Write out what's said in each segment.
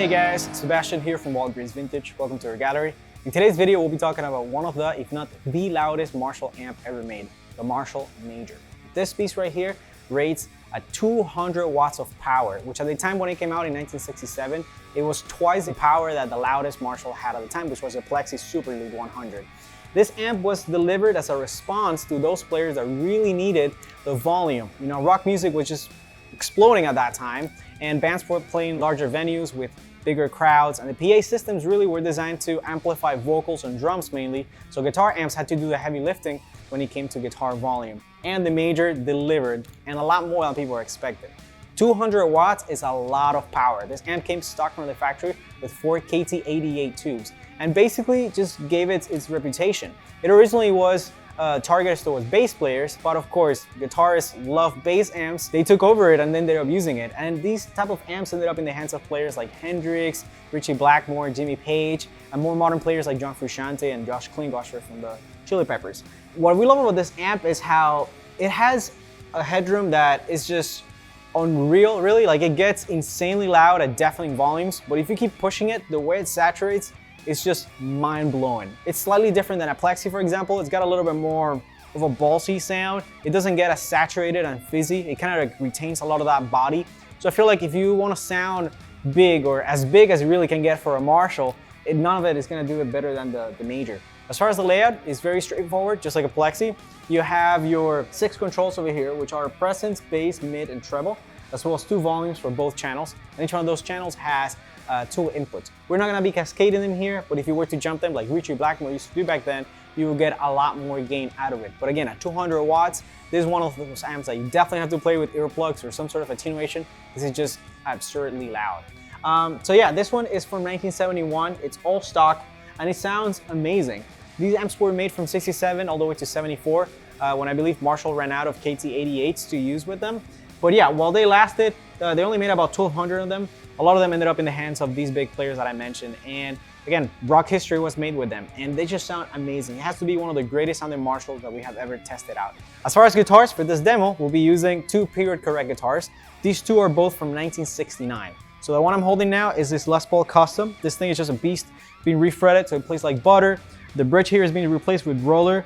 Hey guys, Sebastian here from Walgreens Vintage. Welcome to our gallery. In today's video, we'll be talking about one of the, if not the loudest Marshall amp ever made, the Marshall Major. This piece right here rates at 200 watts of power, which at the time when it came out in 1967, it was twice the power that the loudest Marshall had at the time, which was a Plexi Super Lead 100. This amp was delivered as a response to those players that really needed the volume. You know, rock music was just exploding at that time, and bands were playing larger venues with bigger crowds, and the PA systems really were designed to amplify vocals and drums mainly, so guitar amps had to do the heavy lifting when it came to guitar volume. And the Major delivered, and a lot more than people were expecting. 200 watts is a lot of power. This amp came stock from the factory with 4 KT88 tubes, and basically just gave it its reputation. It originally was targeted towards bass players, but of course, guitarists love bass amps. They took over it and then ended up using it. And these type of amps ended up in the hands of players like Hendrix, Frusciante Blackmore, Jimmy Page, and more modern players like John Frusciante and Josh Klinghoffer from the Chili Peppers. What we love about this amp is how it has a headroom that is just unreal, really. Like, it gets insanely loud at deafening volumes, but if you keep pushing it, the way it saturates, it's just mind-blowing. It's slightly different than a Plexi, for example. It's got a little bit more of a ballsy sound. It doesn't get as saturated and fizzy. It kind of retains a lot of that body. So I feel like if you want to sound big, or as big as you really can get for a Marshall, none of it is going to do it better than the Major. As far as the layout, it's very straightforward, just like a Plexi. You have your 6 controls over here, which are presence, bass, mid, and treble, as well as 2 volumes for both channels. And each one of those channels has 2 inputs. We're not gonna be cascading them here, but if you were to jump them like Frusciante Blackmore used to do back then, you will get a lot more gain out of it. But again, at 200 watts, this is one of those amps that you definitely have to play with earplugs or some sort of attenuation. This is just absurdly loud. So yeah, this one is from 1971. It's all stock, and it sounds amazing. These amps were made from 67 all the way to 74, when I believe Marshall ran out of KT88s to use with them. But yeah, while they lasted, they only made about 1,200 of them. A lot of them ended up in the hands of these big players that I mentioned. And again, rock history was made with them, and they just sound amazing. It has to be one of the greatest sounding Marshalls that we have ever tested out. As far as guitars, for this demo, we'll be using 2 period correct guitars. These 2 are both from 1969. So the one I'm holding now is this Les Paul Custom. This thing is just a beast, being refretted so it plays like butter. The bridge here is being replaced with roller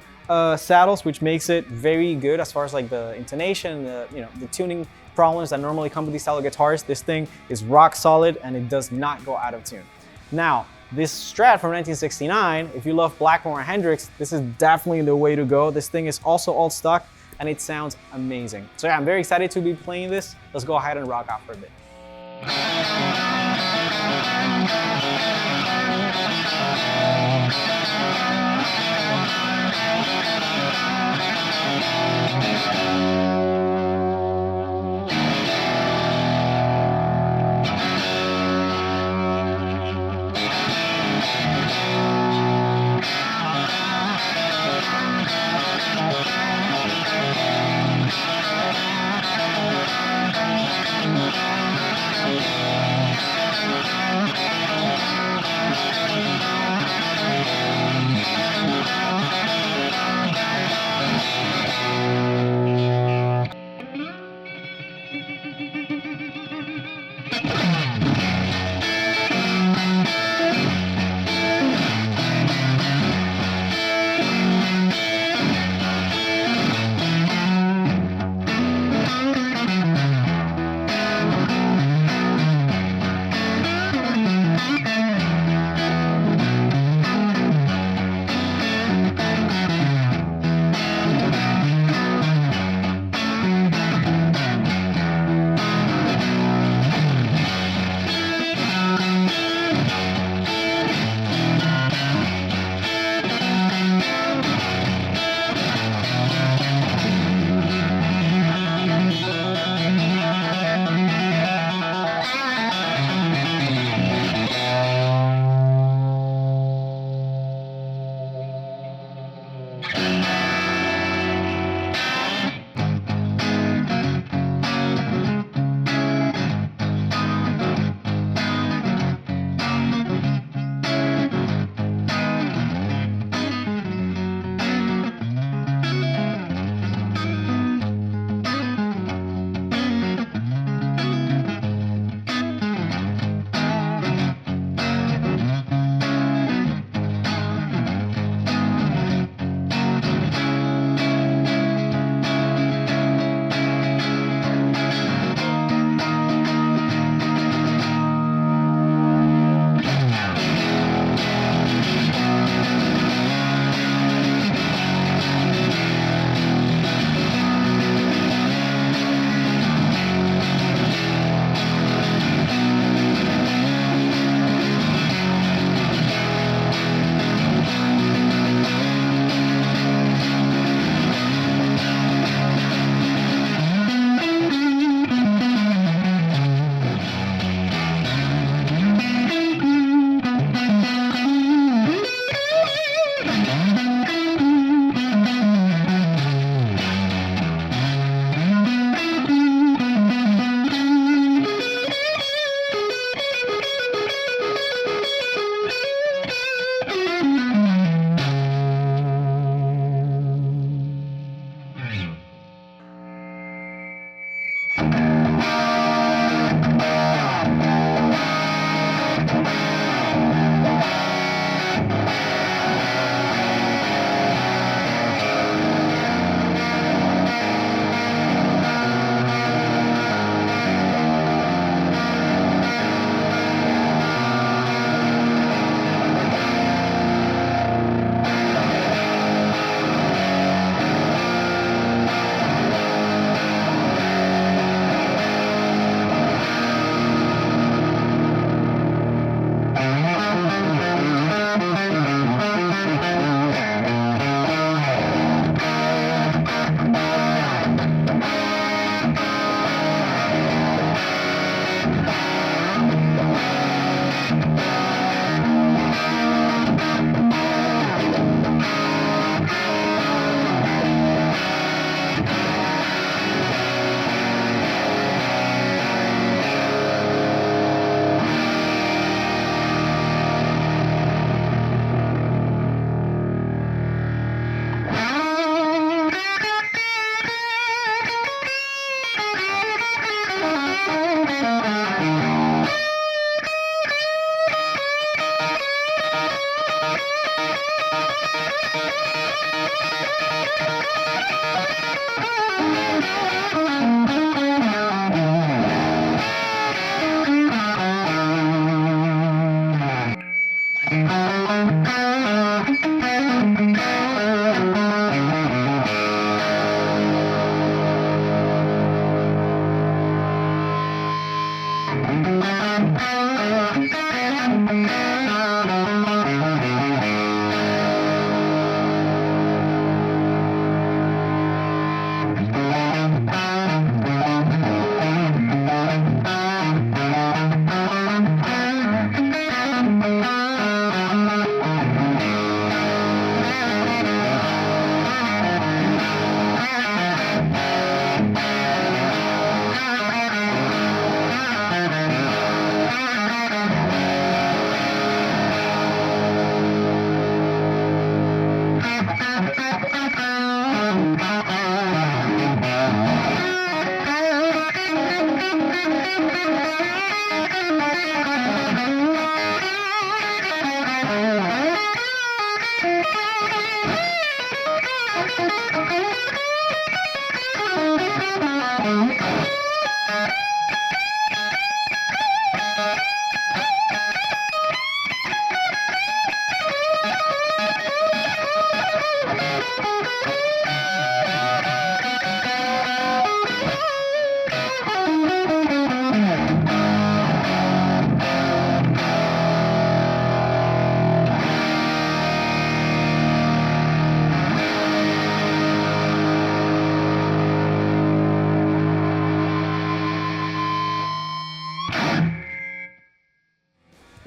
saddles, which makes it very good as far as like the intonation, the tuning problems that normally come with these style of guitars. This thing is rock solid and it does not go out of tune. Now, this Strat from 1969, if you love Blackmore or Hendrix, this is definitely the way to go. This thing is also all stock and it sounds amazing. So yeah, I'm very excited to be playing this. Let's go ahead and rock out for a bit.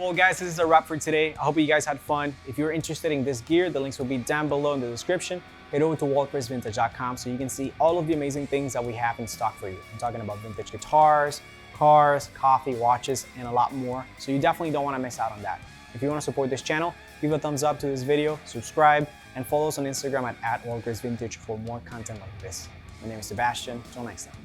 Well guys, this is a wrap for today. I hope you guys had fun. If you're interested in this gear, the links will be down below in the description. Head over to walkersvintage.com so you can see all of the amazing things that we have in stock for you. I'm talking about vintage guitars, cars, coffee, watches, and a lot more. So you definitely don't want to miss out on that. If you want to support this channel, give a thumbs up to this video, subscribe, and follow us on Instagram at @walkersvintage for more content like this. My name is Sebastian. Until next time.